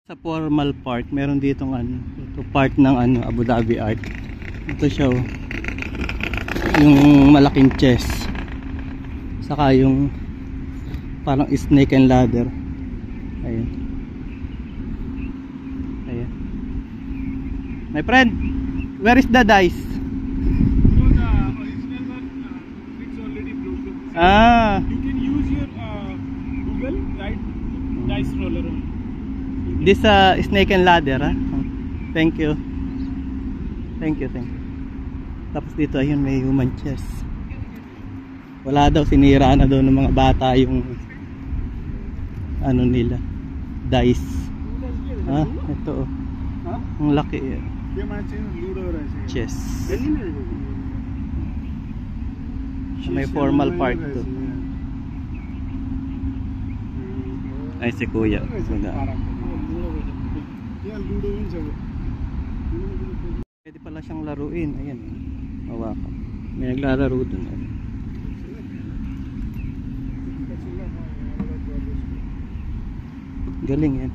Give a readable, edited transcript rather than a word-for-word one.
Sa formal part, meron ditong ano, ito part ng ano, Abu Dhabi Art. Ito siya oh. Yung malaking chess. Saka yung parang snake and ladder. Ayun. Ayun. My friend, where is the dice? So the original one, it's already broken. Ah. You can use your Google, right? Dice roller on. This snake and ladder, ha? Thank you. Thank you, thank you. Tapos dito, ayun, may human chess. Wala daw, sinira na daw ng mga bata yung ano nila, dice. Ha? Ito, oh. Ang laki eh. Chess. May formal part to. Ay, si kuya. Pwede pala siyang laruin. Ayan, hawakan. May naglalaro dun. Galing yan.